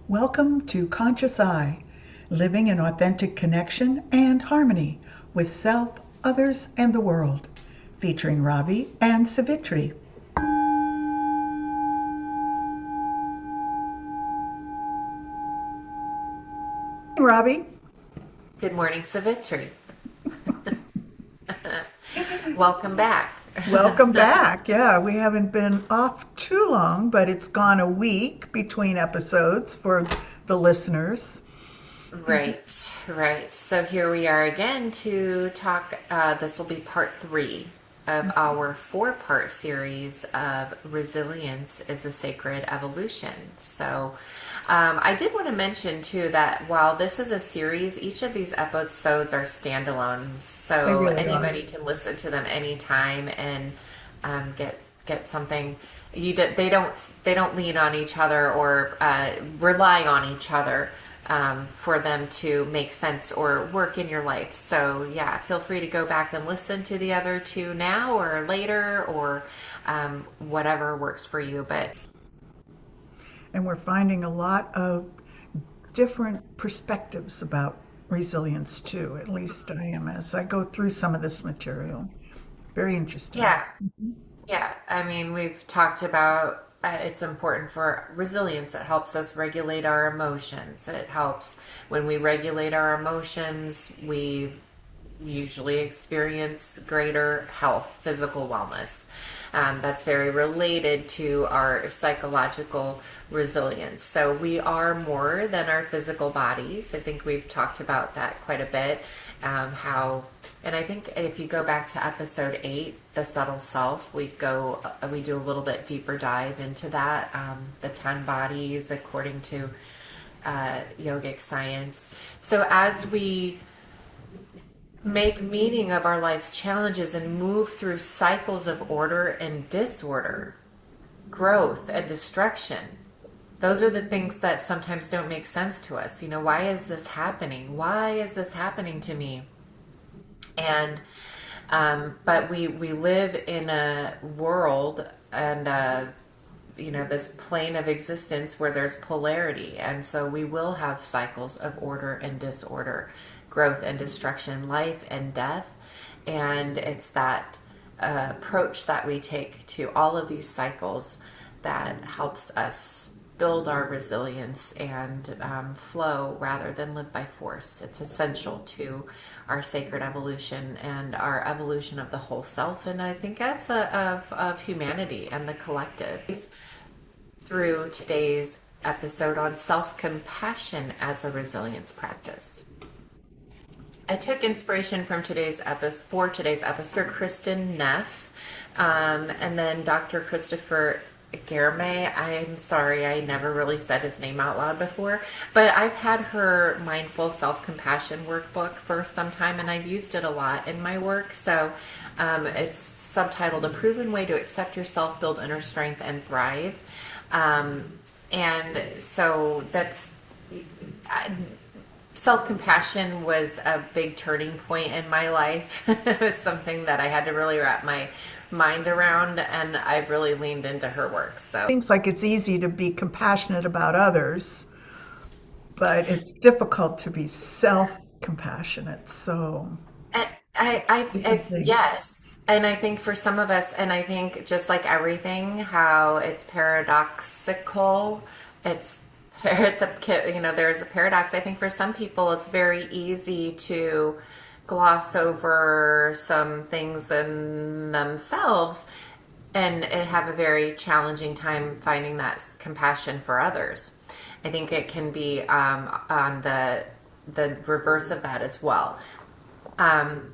Welcome to Conscious I, living in authentic connection and harmony with self, others, and the world, featuring Ravi and Savitri. Hey, Ravi. Good morning, Savitri. Welcome back. Welcome back. Yeah, we haven't been off too long, but it's gone a week between episodes for the listeners. Right, right. So here we are again to talk. This will be part three of our four-part series of Resilience is a Sacred Evolution. So I did want to mention too that while this is a series, each of these episodes are standalone. They So really are. anybody can listen to them anytime and get something. They don't lean on each other or rely on each other for them to make sense or work in your life. So yeah, feel free to go back and listen to the other two now or later or whatever works for you. But And we're finding a lot of different perspectives about resilience too. At least I am as I go through some of this material. Very interesting. yeah, yeah. I mean, we've talked about it's important for resilience. It helps us regulate our emotions. It helps when we regulate our emotions, we usually experience greater health, physical wellness. That's very related to our psychological resilience. So we are more than our physical bodies. I think we've talked about that quite a bit. And I think if you go back to episode 8, the subtle self, we do a little bit deeper dive into that, the 10 bodies according to yogic science. So as we make meaning of our life's challenges and move through cycles of order and disorder, growth and destruction. Those are the things that sometimes don't make sense to us. You know, why is this happening? Why is this happening to me? And but we live in a world and this plane of existence where there's polarity, and so we will have cycles of order and disorder, growth and destruction, life and death. And it's that approach that we take to all of these cycles that helps us build our resilience and flow rather than live by force. It's essential to our sacred evolution and our evolution of the whole self, and I think that's of humanity and the collective. Through today's episode on self-compassion as a resilience practice. I took inspiration from today's episode, Kristen Neff, and then Dr. Christopher Germay. I'm sorry, I never really said his name out loud before, but I've had her mindful self-compassion workbook for some time, and I've used it a lot in my work. So it's subtitled A Proven Way to Accept Yourself, Build Inner Strength, and Thrive. And so that's... Self-compassion was a big turning point in my life. It was something that I had to really wrap my mind around, and I've really leaned into her work. So Seems like it's easy to be compassionate about others, but it's difficult to be self-compassionate. So I, it's a thing. yes, and I think for some of us, and I think just like everything, how it's paradoxical, it's there's a paradox. I think for some people, it's very easy to gloss over some things in themselves and have a very challenging time finding that compassion for others. I think it can be on the reverse of that as well. But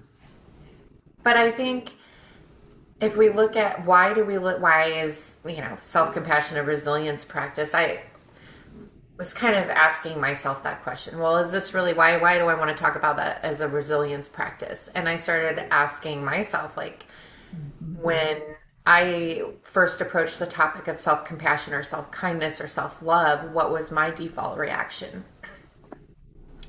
I think if we look at why is self-compassion a resilience practice, I was kind of asking myself that question. Well, is this really why do I want to talk about that as a resilience practice? And I started asking myself, like, when I first approached the topic of self-compassion or self-kindness or self-love, what was my default reaction?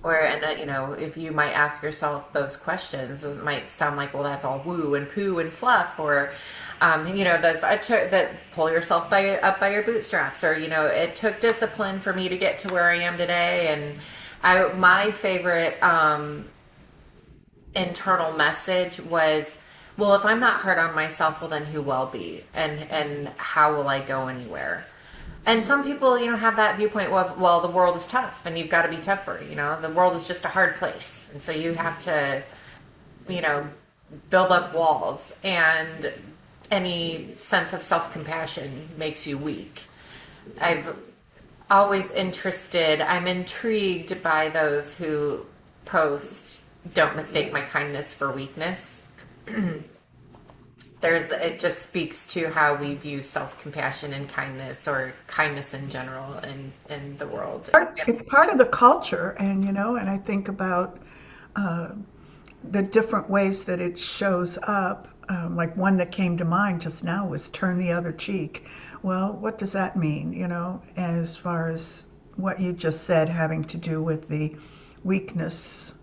If you might ask yourself those questions, it might sound like, well, that's all woo and poo and fluff, or those I took that pull yourself up by your bootstraps, or it took discipline for me to get to where I am today. And my favorite internal message was, well, if I'm not hard on myself, well, then who will be, and how will I go anywhere? And some people, have that viewpoint. Well, the world is tough, and you've got to be tougher. The world is just a hard place, and so you have to, you know, build up walls. And any sense of self-compassion makes you weak. I've always I'm intrigued by those who post, "Don't mistake my kindness for weakness." It just speaks to how we view self-compassion and kindness, or kindness in general, in the world. It's part of the culture, and I think about uh, the different ways that it shows up. Like one that came to mind just now was turn the other cheek. Well, what does that mean? As far as what you just said, having to do with the weakness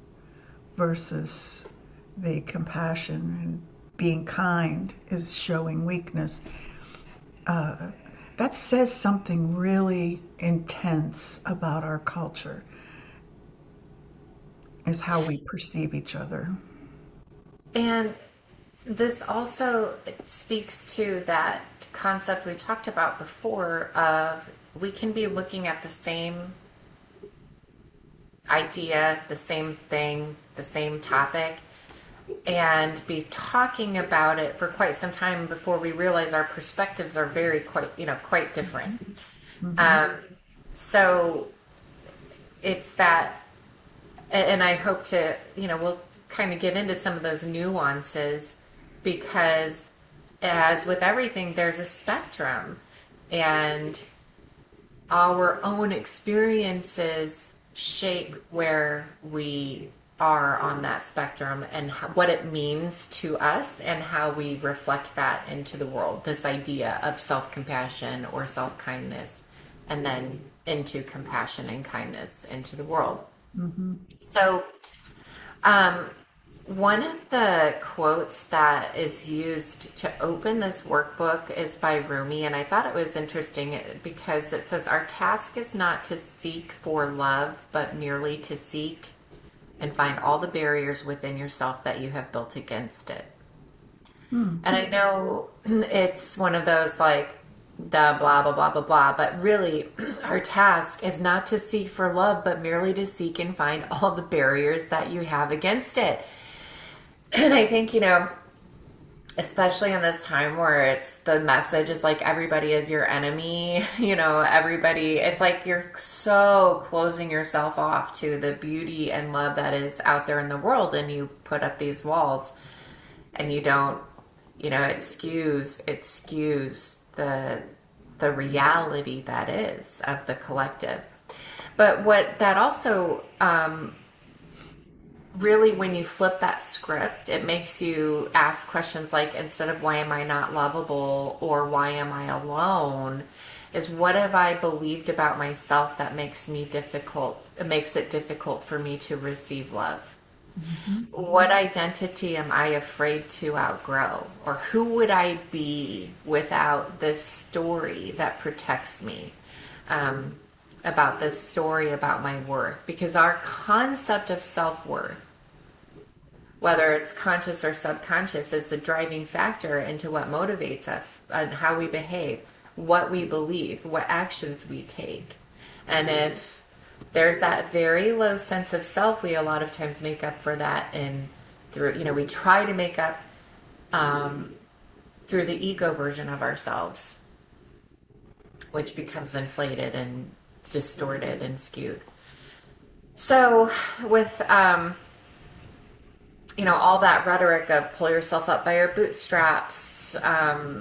versus the compassion, and being kind is showing weakness. Uh, that says something really intense about our culture, is how we perceive each other. And this also speaks to that concept we talked about before of, we can be looking at the same idea, the same thing, the same topic, and be talking about it for quite some time before we realize our perspectives are quite different. Mm-hmm. Um, so it's that, and I hope to, we'll kind of get into some of those nuances, because as with everything, there's a spectrum, and our own experiences shape where we are on that spectrum, and what it means to us, and how we reflect that into the world. This idea of self-compassion or self-kindness, and then into compassion and kindness into the world. Mm-hmm. So, um, one of the quotes that is used to open this workbook is by Rumi, and I thought it was interesting because it says, "Our task is not to seek for love, but merely to seek and find all the barriers within yourself that you have built against it." Mm. And I know it's one of those like, the blah, blah, blah, blah, blah, but really, our task is not to seek for love, but merely to seek and find all the barriers that you have against it. And I think, especially in this time where the message is like everybody is your enemy, it's like you're so closing yourself off to the beauty and love that is out there in the world, and you put up these walls, and you don't, it skews the reality that is of the collective. But what that also, really, when you flip that script, it makes you ask questions like, instead of why am I not lovable, or why am I alone, is what have I believed about myself that makes it difficult for me to receive love? Mm-hmm. What identity am I afraid to outgrow? Or who would I be without this story that protects me? About this story about my worth. Because our concept of self-worth, whether it's conscious or subconscious, is the driving factor into what motivates us and how we behave, what we believe, what actions we take. And if there's that very low sense of self, we a lot of times make up for that we try to make up through the ego version of ourselves, which becomes inflated and distorted and skewed. So with all that rhetoric of pull yourself up by your bootstraps,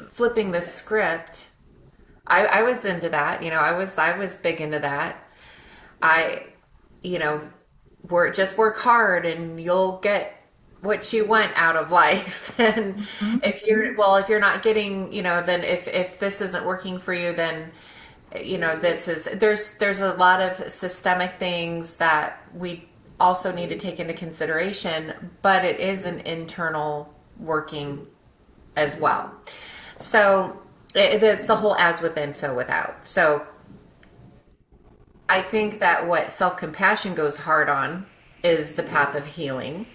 flipping the script, I was into that. I was big into that. I, work hard and you'll get what you want out of life. And Mm-hmm. if you're not getting, then if this isn't working for you, then, there's a lot of systemic things that we also need to take into consideration, but it is an internal working as well. So it's the whole as within, so without. So I think that what self compassion goes hard on is the path of healing.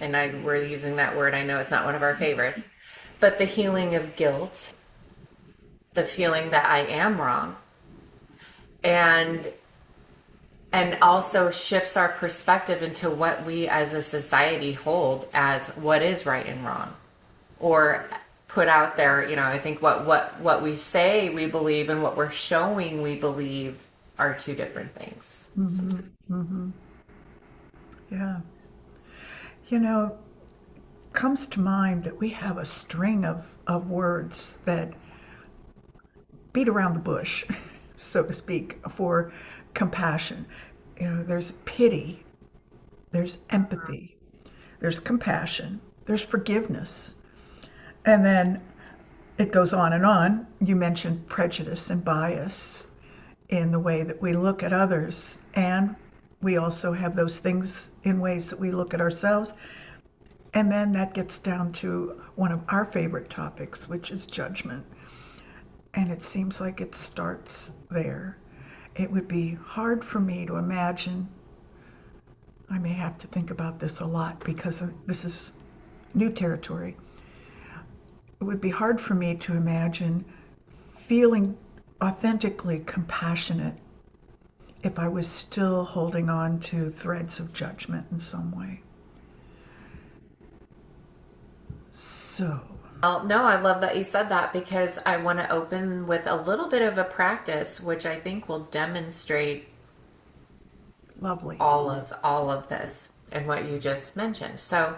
And we're using that word. I know it's not one of our favorites, but the healing of guilt, the feeling that I am wrong, and also shifts our perspective into what we as a society hold as what is right and wrong, or put out there. I think what we say we believe and what we're showing we believe are two different things Hmm. sometimes. Hmm. Yeah. You know, comes to mind that we have a string of words that beat around the bush, so to speak, for compassion. There's pity, there's empathy, there's compassion, there's forgiveness, and then it goes on and on. You mentioned prejudice and bias in the way that we look at others, and we also have those things in ways that we look at ourselves. And then that gets down to one of our favorite topics, which is judgment. And it seems like it starts there. It would be hard for me to imagine. I may have to think about this a lot because this is new territory. It would be hard for me to imagine feeling authentically compassionate if I was still holding on to threads of judgment in some way. So, Well, no, I love that you said that because I want to open with a little bit of a practice which I think will demonstrate lovely. all of this and what you just mentioned. So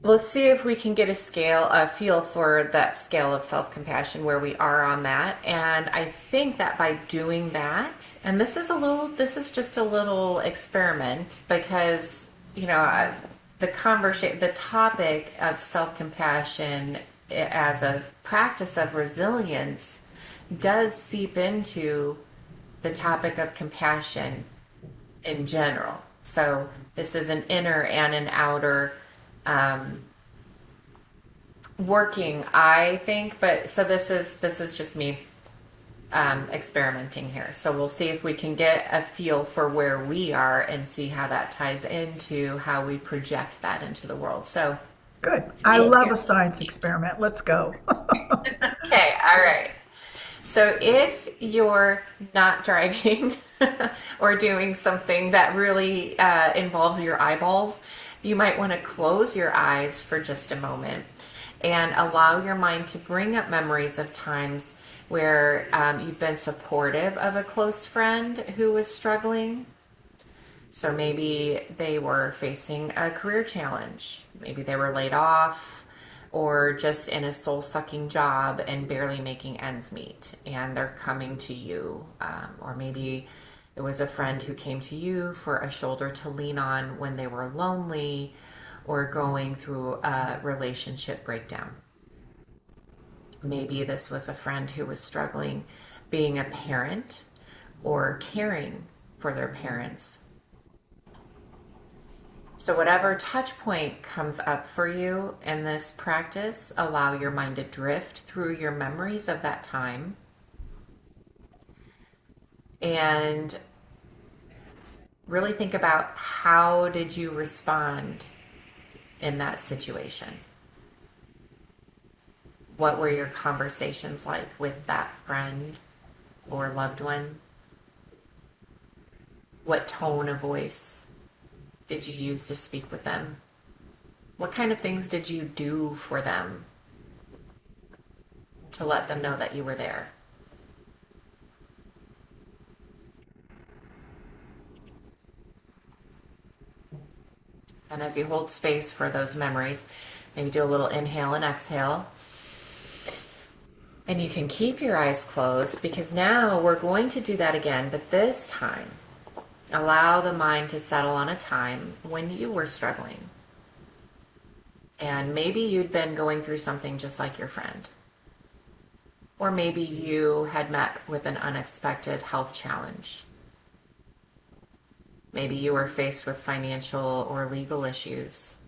let's see if we can get a feel for that scale of self-compassion where we are on that. And I think that by doing that, and this is just a little experiment because, the topic of self-compassion as a practice of resilience does seep into the topic of compassion in general. So this is an inner and an outer um, working, I think. But so this is just me experimenting here. So we'll see if we can get a feel for where we are and see how that ties into how we project that into the world. So Good. I if love you're a science experiment. Let's go. okay, all right. So if you're not driving or doing something that really involves your eyeballs, you might want to close your eyes for just a moment and allow your mind to bring up memories of times where you've been supportive of a close friend who was struggling. So maybe they were facing a career challenge. Maybe they were laid off or just in a soul sucking job and barely making ends meet. And they're coming to you. Or maybe it was a friend who came to you for a shoulder to lean on when they were lonely or going through a relationship breakdown. Maybe this was a friend who was struggling being a parent or caring for their parents. So, whatever touch point comes up for you in this practice, allow your mind to drift through your memories of that time and really think about how did you respond in that situation? What were your conversations like with that friend or loved one? What tone of voice did you use to speak with them? What kind of things did you do for them to let them know that you were there? And as you hold space for those memories, maybe do a little inhale and exhale. And you can keep your eyes closed because now we're going to do that again, but this time, allow the mind to settle on a time when you were struggling. And maybe you'd been going through something just like your friend. Or maybe you had met with an unexpected health challenge. Maybe you were faced with financial or legal issues.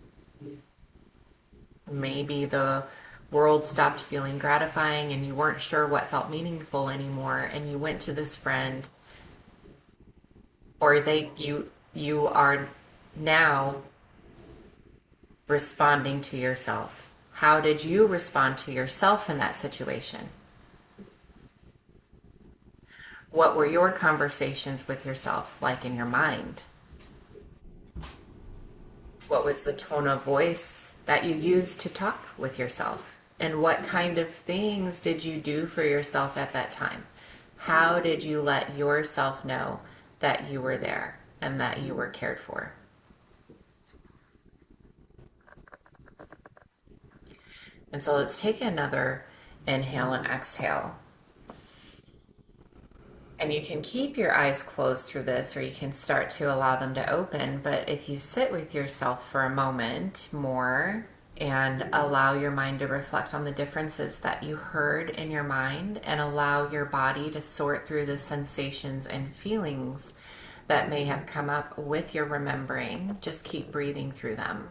Maybe the world stopped feeling gratifying and you weren't sure what felt meaningful anymore, and you went to this friend, or you are now responding to yourself. How did you respond to yourself in that situation? What were your conversations with yourself like in your mind? What was the tone of voice that you used to talk with yourself? And what kind of things did you do for yourself at that time? How did you let yourself know that you were there and that you were cared for? And so let's take another inhale and exhale. And you can keep your eyes closed through this, or you can start to allow them to open. But if you sit with yourself for a moment more and allow your mind to reflect on the differences that you heard in your mind, and allow your body to sort through the sensations and feelings that may have come up with your remembering, just keep breathing through them.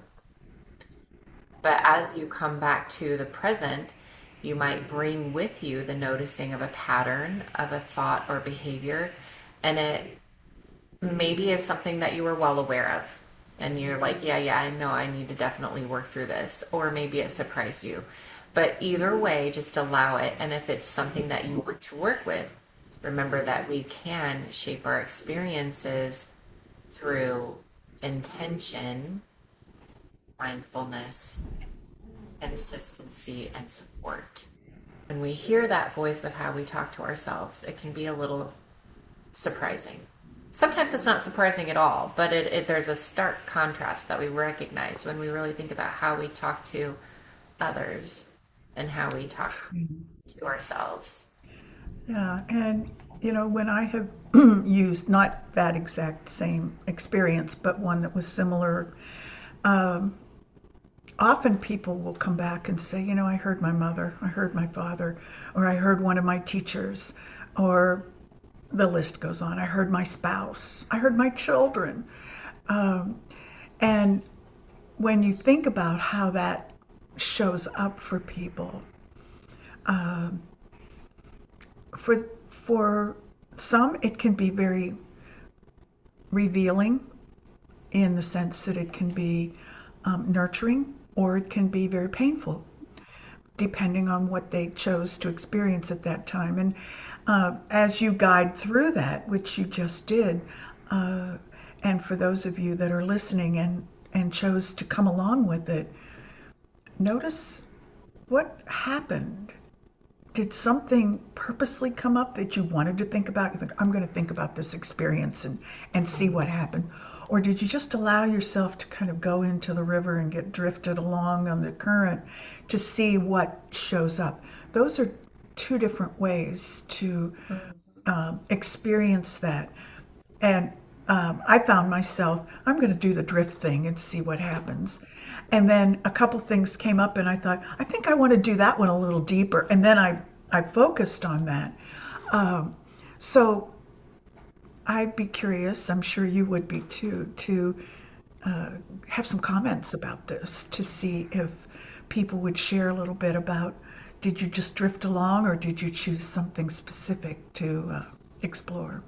But as you come back to the present, you might bring with you the noticing of a pattern of a thought or behavior, and it maybe is something that you were well aware of. And you're like, yeah, I know I need to definitely work through this. Or maybe it surprised you. But either way, just allow it. And if it's something that you want to work with, remember that we can shape our experiences through intention, mindfulness, consistency, and support. When we hear that voice of how we talk to ourselves, it can be a little surprising. Sometimes it's not surprising at all, but there's a stark contrast that we recognize when we really think about how we talk to others and how we talk to ourselves. Yeah, and when I have used not that exact same experience, but one that was similar, um, often people will come back and say, I heard my mother, I heard my father, or I heard one of my teachers, or the list goes on. I heard my spouse, I heard my children. And when you think about how that shows up for people, um, for some, it can be very revealing in the sense that it can be nurturing, or it can be very painful, depending on what they chose to experience at that time. And as you guide through that, which you just did, and for those of you that are listening and chose to come along with it, notice what happened. Did something purposely come up that you wanted to think about? You think, I'm going to think about this experience and see what happened. Or did you just allow yourself to kind of go into the river and get drifted along on the current to see what shows up? Those are two different ways to experience that. And I found myself, I'm going to do the drift thing and see what happens. And then a couple things came up and I thought, I think I want to do that one a little deeper. And then I focused on that. So I'd be curious, I'm sure you would be too, to have some comments about this, to see if people would share a little bit about, did you just drift along, or did you choose something specific to explore?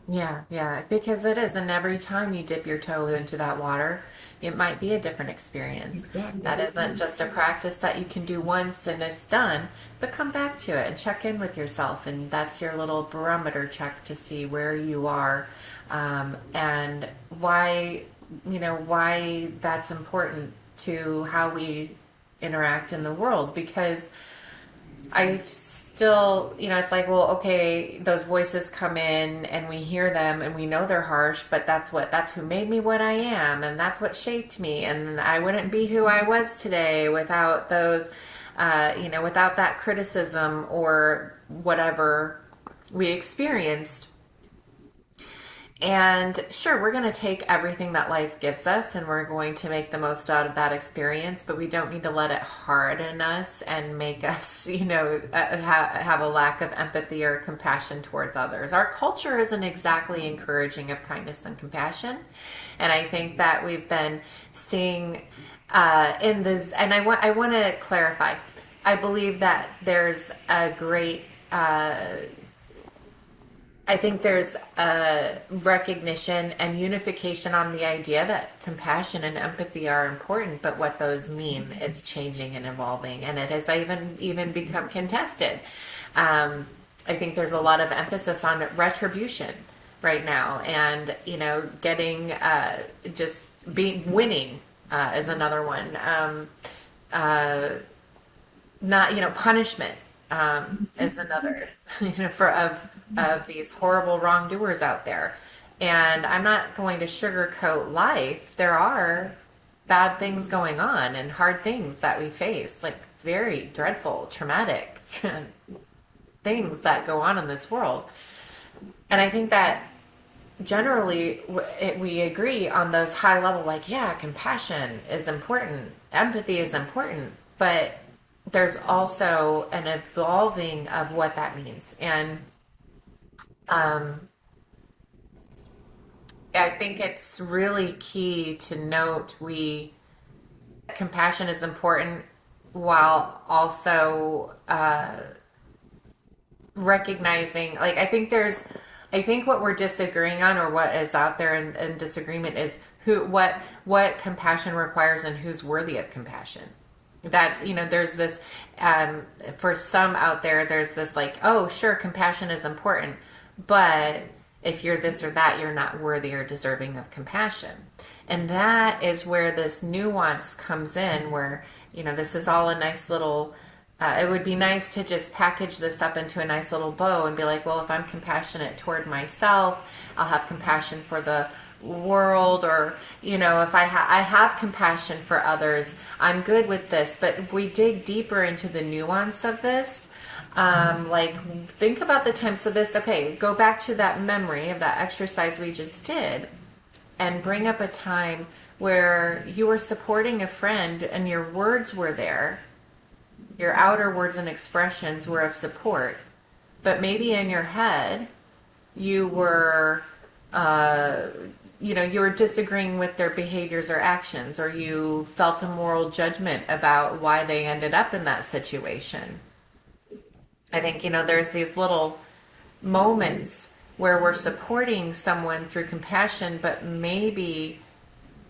Yeah, because it is. And every time you dip your toe into that water, it might be a different experience. Exactly. That isn't just a practice that you can do once and it's done, but come back to it and check in with yourself. And that's your little barometer check to see where you are, and why that's important to how we interact in the world. Because I still, it's like, well, okay, those voices come in and we hear them and we know they're harsh, but that's who made me what I am, and that's what shaped me, and I wouldn't be who I was today without those, without that criticism or whatever we experienced. And sure, we're going to take everything that life gives us and we're going to make the most out of that experience, but we don't need to let it harden us and make us, have a lack of empathy or compassion towards others. Our culture isn't exactly encouraging of kindness and compassion. And I think that we've been seeing in this, and I want to clarify. I believe that there's a great I think there's a recognition and unification on the idea that compassion and empathy are important, but what those mean is changing and evolving, and it has even become contested. I think there's a lot of emphasis on retribution right now, and getting just being winning is another one. Not punishment is another for of these horrible wrongdoers out there. And I'm not going to sugarcoat life. There are bad things going on and hard things that we face, like very dreadful, traumatic things that go on in this world. And I think that generally we agree on those high level, like, yeah, compassion is important, empathy is important, but there's also an evolving of what that means. And I think it's really key to note we compassion is important while also recognizing, like, I think what we're disagreeing on, or what is out there in disagreement, is what compassion requires and who's worthy of compassion. That's, there's this, for some out there, there's this, like, oh, sure, compassion is important, but if you're this or that, you're not worthy or deserving of compassion. And that is where this nuance comes in, where, this is all a nice little, it would be nice to just package this up into a nice little bow and be like, well, if I'm compassionate toward myself, I'll have compassion for the world, or if I have compassion for others, I'm good with this. But if we dig deeper into the nuance of this, like, think about the time. So this, okay, go back to that memory of that exercise we just did and bring up a time where you were supporting a friend and your words were there, your outer words and expressions were of support, but maybe in your head you were you were disagreeing with their behaviors or actions, or you felt a moral judgment about why they ended up in that situation. I think, there's these little moments where we're supporting someone through compassion, but maybe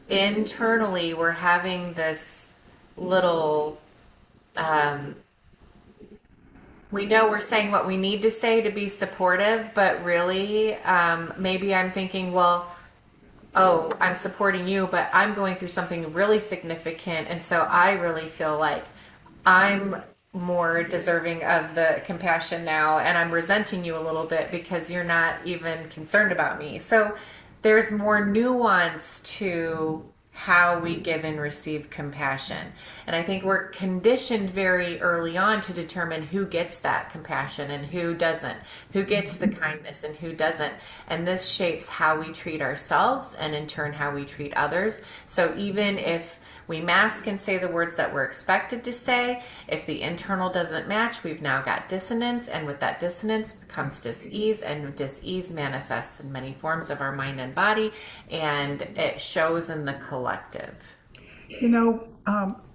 internally we're having this little, we know we're saying what we need to say to be supportive, but really, maybe I'm thinking, well, oh, I'm supporting you, but I'm going through something really significant. And so I really feel like I'm more deserving of the compassion now. And I'm resenting you a little bit because you're not even concerned about me. So there's more nuance to how we give and receive compassion. And I think we're conditioned very early on to determine who gets that compassion and who doesn't, who gets the kindness and who doesn't. And this shapes how we treat ourselves and in turn how we treat others. So even if we mask and say the words that we're expected to say, if the internal doesn't match, we've now got dissonance, and with that dissonance comes dis-ease, and dis-ease manifests in many forms of our mind and body, and it shows in the collective.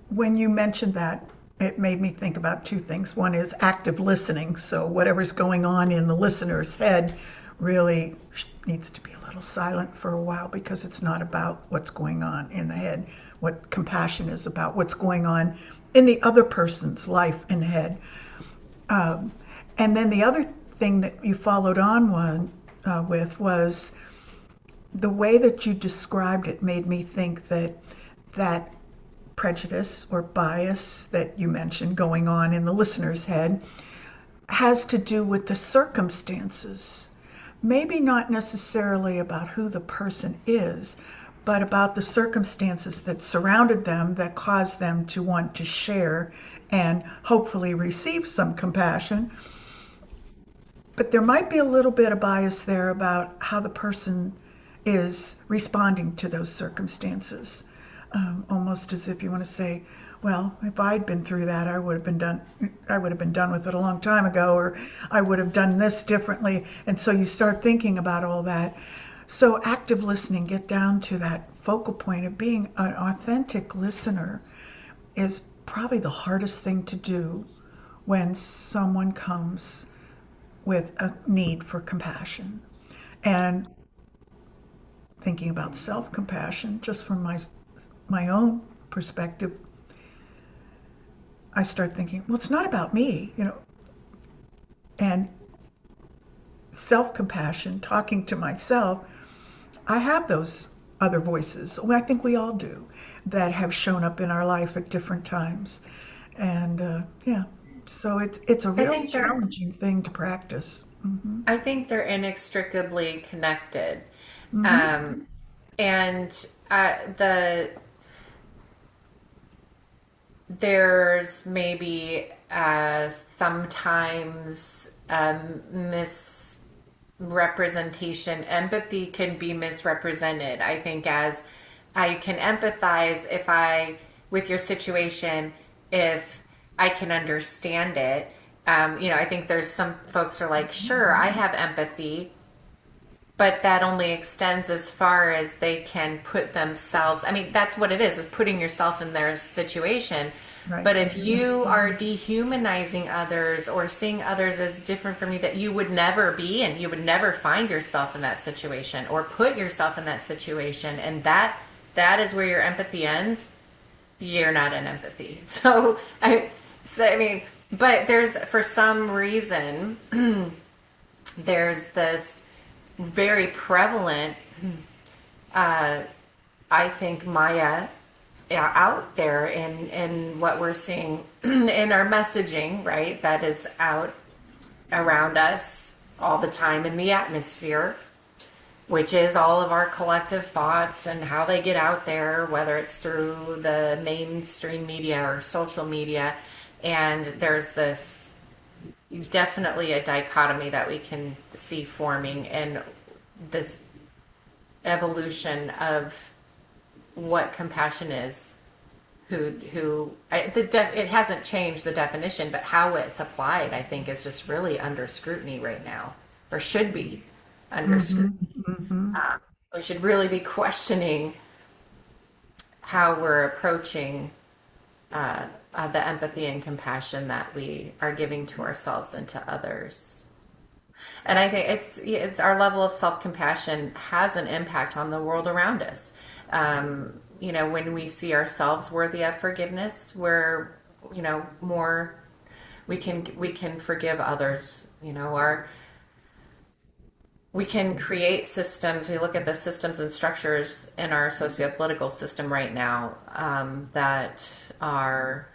When you mentioned that, it made me think about two things. One is active listening. So whatever's going on in the listener's head really needs to be a little silent for a while, because it's not about what's going on in the head. What compassion is about, what's going on in the other person's life and head. And then the other thing that you followed on with was the way that you described it made me think that prejudice or bias that you mentioned going on in the listener's head has to do with the circumstances. Maybe not necessarily about who the person is, but about the circumstances that surrounded them that caused them to want to share and hopefully receive some compassion. But there might be a little bit of bias there about how the person is responding to those circumstances. Almost as if you want to say, well, if I'd been through that, I would have been done with it a long time ago, or I would have done this differently. And so you start thinking about all that. So active listening, get down to that focal point of being an authentic listener is probably the hardest thing to do when someone comes with a need for compassion. And thinking about self-compassion, just from my own perspective, I start thinking, well, it's not about me, and self-compassion, talking to myself, I have those other voices. Well, I think we all do, that have shown up in our life at different times. And yeah, so it's a I real think they're challenging thing to practice. Hmm. I think they're inextricably connected. Hmm. Um, and the there's maybe sometimes misrepresentation. Empathy can be misrepresented. I think as I can empathize if I with your situation if I can understand it. I think there's some folks are like, sure, I have empathy, but that only extends as far as they can put themselves. I mean, that's what it is putting yourself in their situation. Right. But if you are dehumanizing others or seeing others as different from you that you would never be and you would never find yourself in that situation or put yourself in that situation, and that is where your empathy ends, you're not in empathy. So I mean, but there's for some reason there's this very prevalent, I think, Maya out there in what we're seeing in our messaging, right? That is out around us all the time in the atmosphere, which is all of our collective thoughts and how they get out there, whether it's through the mainstream media or social media. And there's this definitely a dichotomy that we can see forming in this evolution of what compassion is. It hasn't changed the definition, but how it's applied, I think, is just really under scrutiny right now, or should be under Hmm. scrutiny. Hmm. We should really be questioning how we're approaching the empathy and compassion that we are giving to ourselves and to others. And I think it's our level of self compassion has an impact on the world around us. When we see ourselves worthy of forgiveness, we're more we can forgive others. We can create systems. We look at the systems and structures in our socio-political system right now that are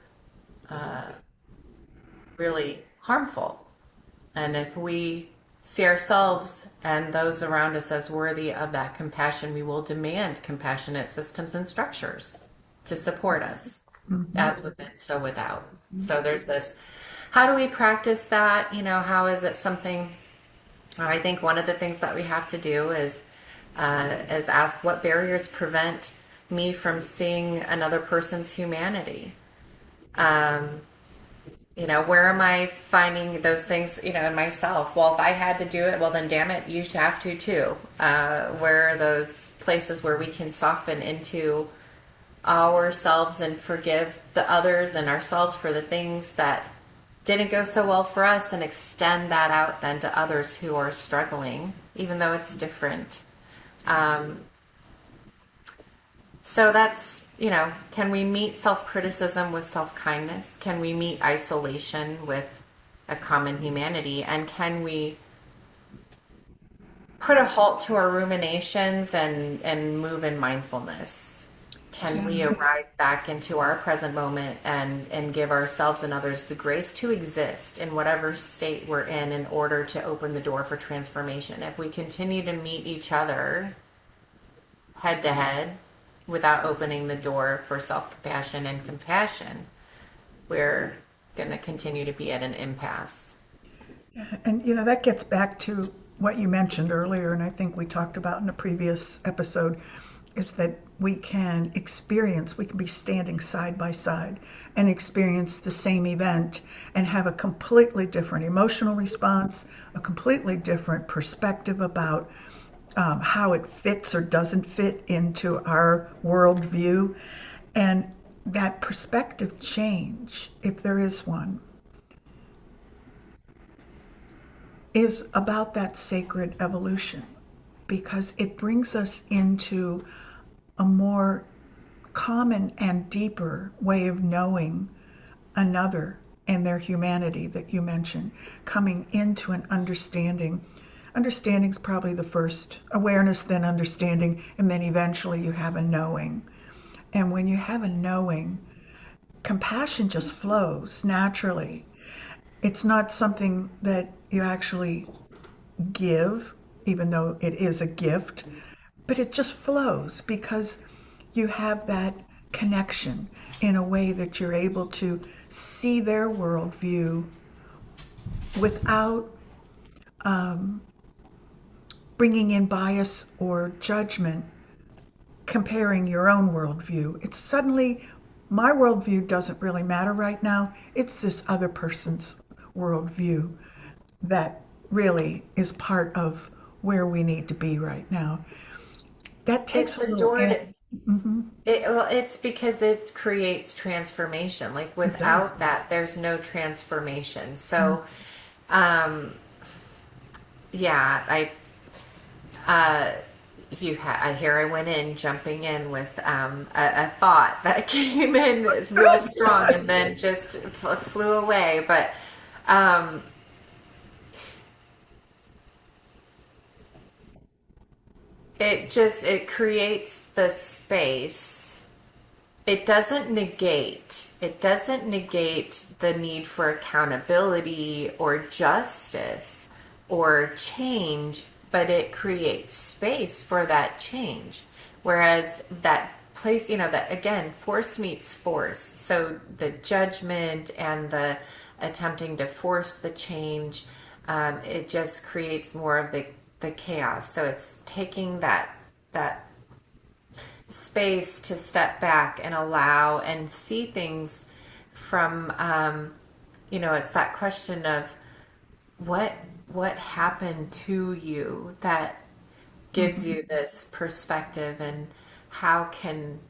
really harmful. And if we see ourselves and those around us as worthy of that compassion, we will demand compassionate systems and structures to support us, Hmm. as within, so without. So there's this how do we practice that? How is it something? I think one of the things that we have to do is ask what barriers prevent me from seeing another person's humanity. Um, where am I finding those things, in myself? Well, if I had to do it, well, then damn it, you have to too. Where are those places where we can soften into ourselves and forgive the others and ourselves for the things that didn't go so well for us and extend that out then to others who are struggling, even though it's different. Um, so that's, can we meet self criticism with self kindness? Can we meet isolation with a common humanity? And can we put a halt to our ruminations and move in mindfulness? Can Yeah. we arrive back into our present moment and give ourselves and others the grace to exist in whatever state we're in order to open the door for transformation? If we continue to meet each other head to head without opening the door for self compassion and compassion, we're going to continue to be at an impasse. And that gets back to what you mentioned earlier, and I think we talked about in a previous episode, is that we can be standing side by side and experience the same event and have a completely different emotional response, a completely different perspective about how it fits or doesn't fit into our worldview. And that perspective change, if there is one, is about that sacred evolution because it brings us into a more common and deeper way of knowing another and their humanity that you mentioned, coming into an understanding. Understanding is probably the first awareness, then understanding, and then eventually you have a knowing. And when you have a knowing, compassion just flows naturally. It's not something that you actually give, even though it is a gift, but it just flows because you have that connection in a way that you're able to see their worldview without um, bringing in bias or judgment, comparing your own worldview. It's suddenly my worldview doesn't really matter right now. It's this other person's worldview that really is part of where we need to be right now. That takes It's a little. adored. Mm-hmm. Well, it's because it creates transformation. Like It does. without that, there's no transformation. Mm. So, um, yeah, uh, here I went in, jumping in with a thought that came in is real strong and then just flew away. But um, it creates the space. It doesn't negate the need for accountability or justice or change, but it creates space for that change. Whereas that place, that again, force meets force. So the judgment and the attempting to force the change, it just creates more of the chaos. So it's taking that space to step back and allow and see things from it's that question of what what happened to you that gives Mm-hmm. you this perspective, and how can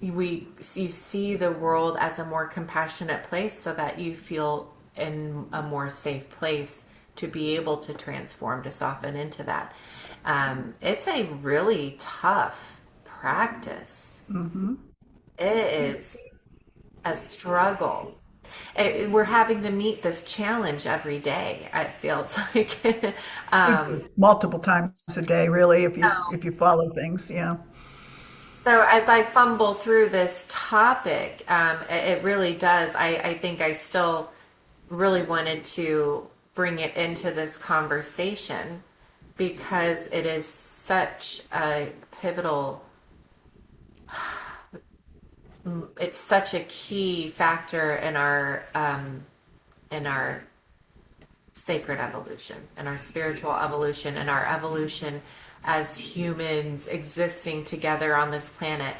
you see the world as a more compassionate place so that you feel in a more safe place to be able to transform, to soften into that. It's a really tough practice. Mm-hmm. It is a struggle. We're having to meet this challenge every day. It feels like. We um, do multiple times a day, really, if you so if you follow things. Yeah. So as I fumble through this topic, it really does. I think I still really wanted to bring it into this conversation because it is such a pivotal, it's such a key factor in our sacred evolution and our spiritual evolution and our evolution as humans existing together on this planet,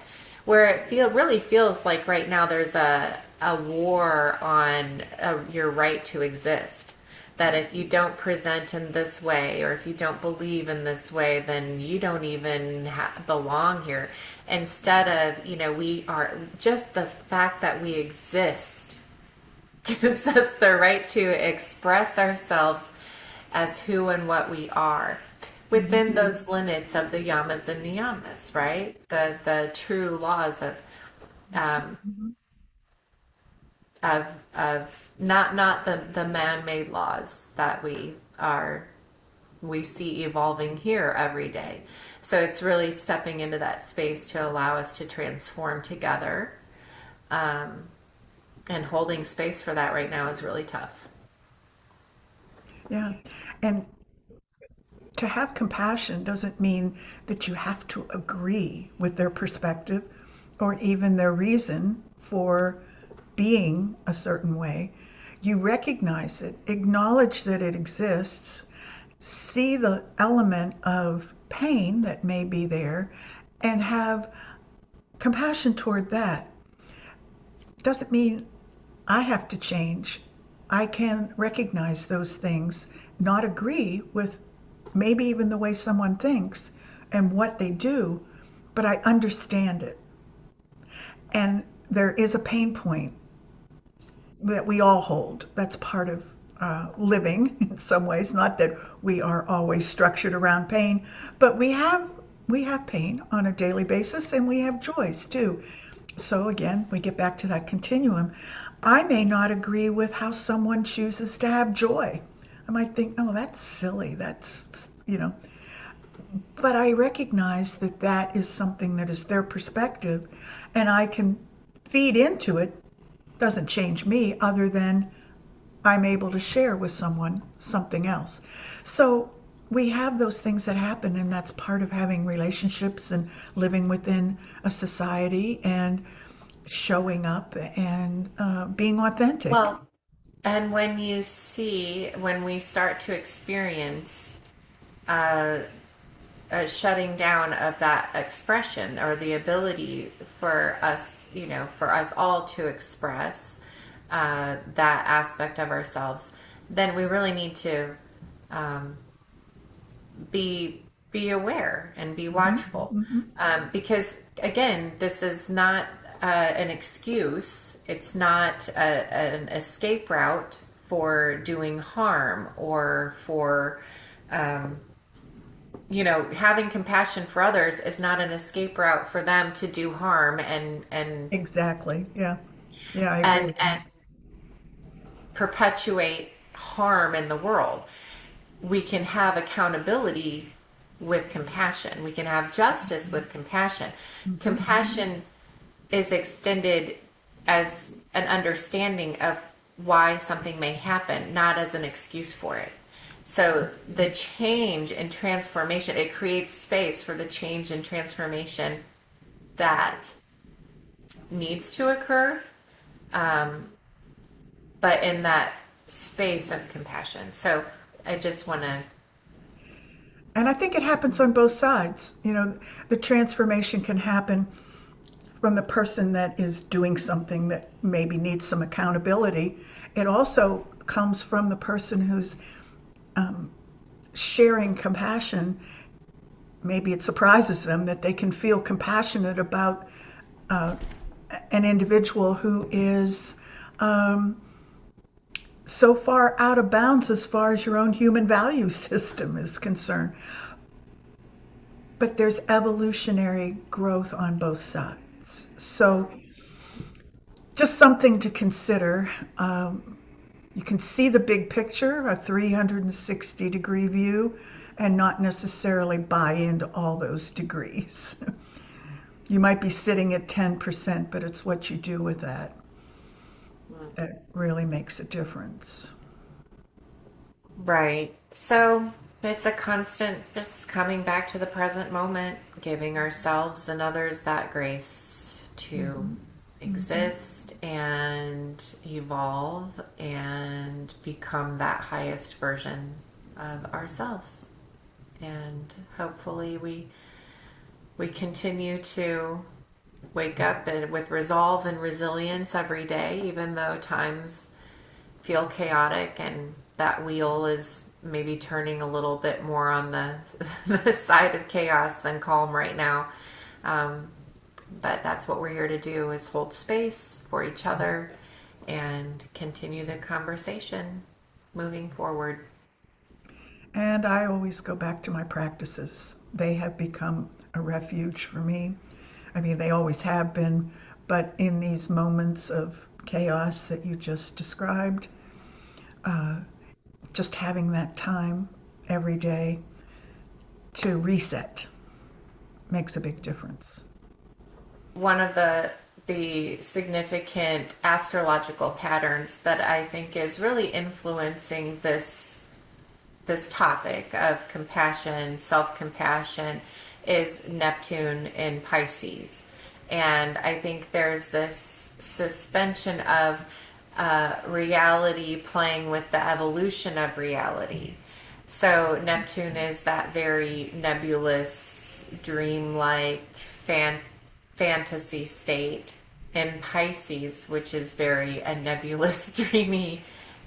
where really feels like right now there's a war on your right to exist. That if you don't present in this way, or if you don't believe in this way, then you don't even belong here. Instead of, we are just the fact that we exist gives us the right to express ourselves as who and what we are within Mm-hmm. those limits of the yamas and niyamas, right? The true laws um, Mm-hmm. of of not the man-made laws that we see evolving here every day. So it's really stepping into that space to allow us to transform together. Um, and holding space for that right now is really tough. Yeah. And to have compassion doesn't mean that you have to agree with their perspective or even their reason for being a certain way. You recognize it, acknowledge that it exists, see the element of pain that may be there, and have compassion toward that. Doesn't mean I have to change. I can recognize those things, not agree with maybe even the way someone thinks and what they do, but I understand it. And there is a pain point that we all hold. That's part of living in some ways. Not that we are always structured around pain, but we have pain on a daily basis, and we have joys too. So again, we get back to that continuum. I may not agree with how someone chooses to have joy. I might think, oh, that's silly. That's. But I recognize that that is something that is their perspective, and I can feed into it. Doesn't change me other than I'm able to share with someone something else. So we have those things that happen, and that's part of having relationships and living within a society and showing up and being authentic. Well, and when we start to experience a shutting down of that expression or the ability for us, for us all to express that aspect of ourselves, then we really need to um, be aware and be Hmm. watchful, Hmm. because again, this is not an excuse. It's not an escape route for doing harm or for um, having compassion for others is not an escape route for them to do harm Exactly. Yeah. Yeah, I agree and with that. and perpetuate harm in the world. We can have accountability with compassion. We can have justice with compassion. Hmm. Compassion is extended as an understanding of why something may happen, not as an excuse for it. So the change and transformation, it creates space for the change and transformation that needs to occur, um, but in that space of compassion. So I just want to, And I think it happens on both sides. The transformation can happen from the person that is doing something that maybe needs some accountability. It also comes from the person who's um, sharing compassion. Maybe it surprises them that they can feel compassionate about uh, an individual who is um, so far out of bounds as far as your own human value system is concerned. But there's evolutionary growth on both sides. So just something to consider. You can see the big picture, a 360-degree view, and not necessarily buy into all those degrees. You might be sitting at 10%, but it's what you do with that that really makes a difference. right. So it's a constant just coming back to the present moment, giving ourselves and others that grace to Hmm. Hmm. exist and evolve and become that highest version of ourselves. And hopefully we continue to wake up with resolve and resilience every day, even though times feel chaotic and that wheel is maybe turning a little bit more on the, the side of chaos than calm right now. Um, but that's what we're here to do is hold space for each other and continue the conversation moving forward. And I always go back to my practices. They have become a refuge for me. I mean, they always have been, but in these moments of chaos that you just described, uh, just having that time every day to reset makes a big difference. One of the significant astrological patterns that I think is really influencing this topic of compassion, self-compassion, is Neptune in Pisces. And I think there's this suspension of reality playing with the evolution of reality. So Neptune is that very nebulous, dreamlike, fantasy state in Pisces, which is very a nebulous, dreamy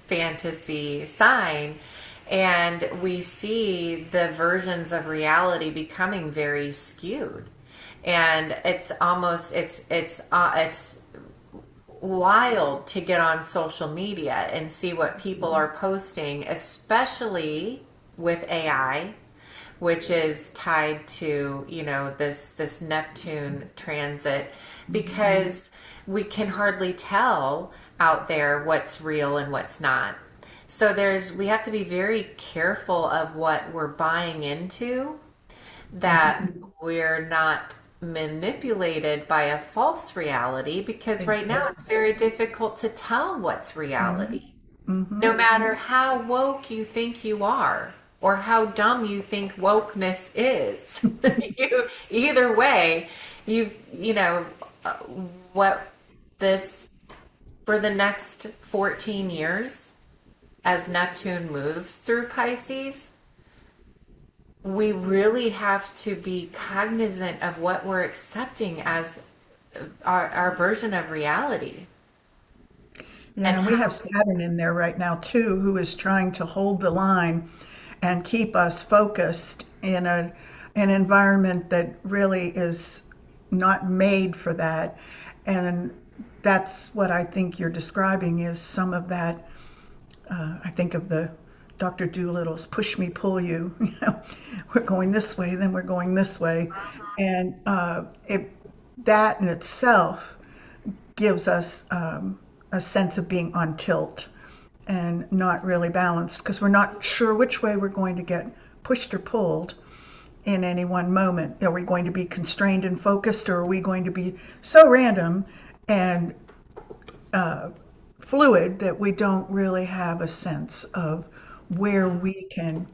fantasy sign. And we see the versions of reality becoming very skewed. And it's wild to get on social media and see what people are posting, especially with AI, which is tied to, this Neptune transit, because we can hardly tell out there what's real and what's not. So we have to be very careful of what we're buying into, that we're not manipulated by a false reality, because right now it's very difficult to tell what's Mm-hmm. reality. Mm-hmm. No matter how woke you think you are or how dumb you think wokeness is, either way, you know uh, what this for the next 14 years as Neptune moves through Pisces, we really have to be cognizant of what we're accepting as our version of reality Yeah, and and we how have Saturn in there right now too, who is trying to hold the line and keep us focused in an environment that really is not made for that. And that's what I think you're describing is some of that. I think of the Dr. Doolittle's push me, pull you. You know, we're going this way, then we're going this way, and that in itself gives us a sense of being on tilt and not really balanced because we're not sure which way we're going to get pushed or pulled in any one moment. Are we going to be constrained and focused, or are we going to be so random and uh, fluid that we don't really have a sense of where we can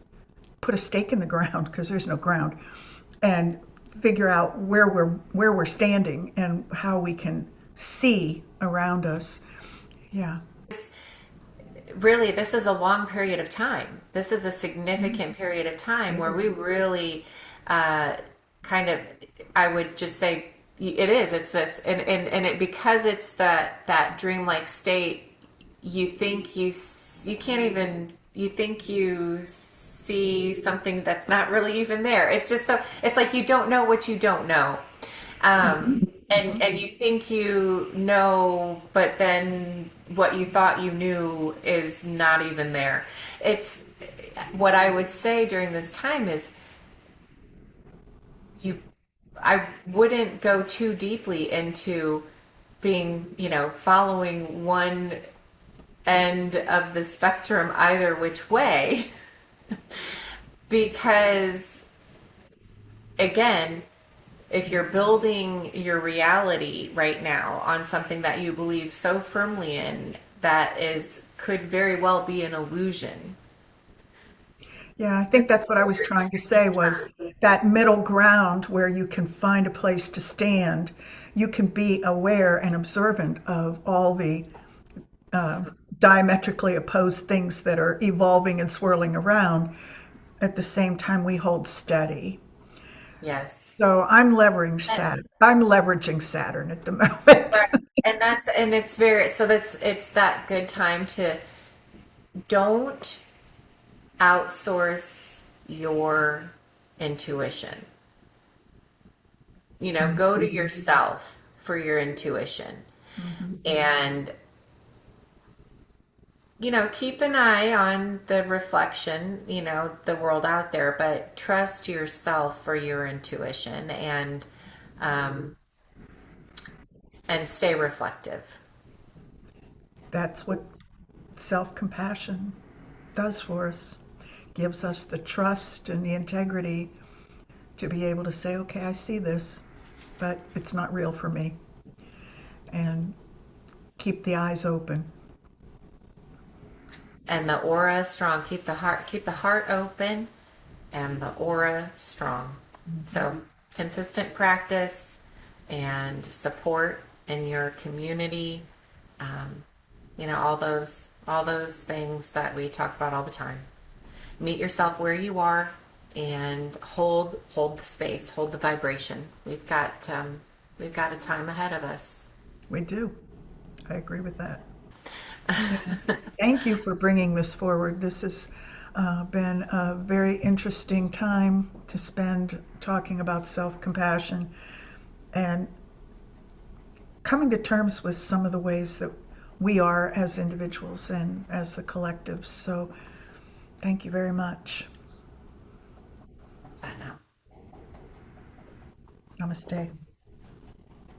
put a stake in the ground because there's no ground and figure out where we're standing and how we can see around us. Yeah. really this is a long period of time. This is a significant period of time It where we is. really uh, kind of, I would just say, it is. It's this, and it, because it's that dreamlike state. You can't even, you think you see something that's not really even there. It's just so, it's like you don't know what you don't know. Mhm. And you think you know, but then what you thought you knew is not even there. It's what I would say during this time is you I wouldn't go too deeply into being, following one end of the spectrum either which way, because again, if you're building your reality right now on something that you believe so firmly in, that is could very well be an illusion. Yeah, I think This that's is what I a was very trying to tricky say was time. that middle ground where you can find a place to stand. You can be aware and observant of all the uh, diametrically opposed things that are evolving and swirling around. At the same time, we hold steady. Yes. So I'm leveraging Saturn. I'm leveraging Saturn at the moment. Right. And it's very, so it's that good time to don't outsource your intuition. Go to yourself for your intuition, Mhm. and keep an eye on the reflection, the world out there, but trust yourself for your intuition, um, and stay reflective. That's what self compassion does for us. Gives us the trust and the integrity to be able to say, okay, I see this, but it's not real for me. And keep the eyes open. And the aura strong. Keep the heart open and the aura strong. So consistent practice and support in your community, um, all those things that we talk about all the time. Meet yourself where you are and hold the space, hold the vibration. We've got a time ahead of us. We do. I agree with that. Yeah. Thank you for bringing this forward. This is, Been a very interesting time to spend talking about self-compassion and coming to terms with some of the ways that we are as individuals and as the collective. So thank you very much. Sign out. Namaste.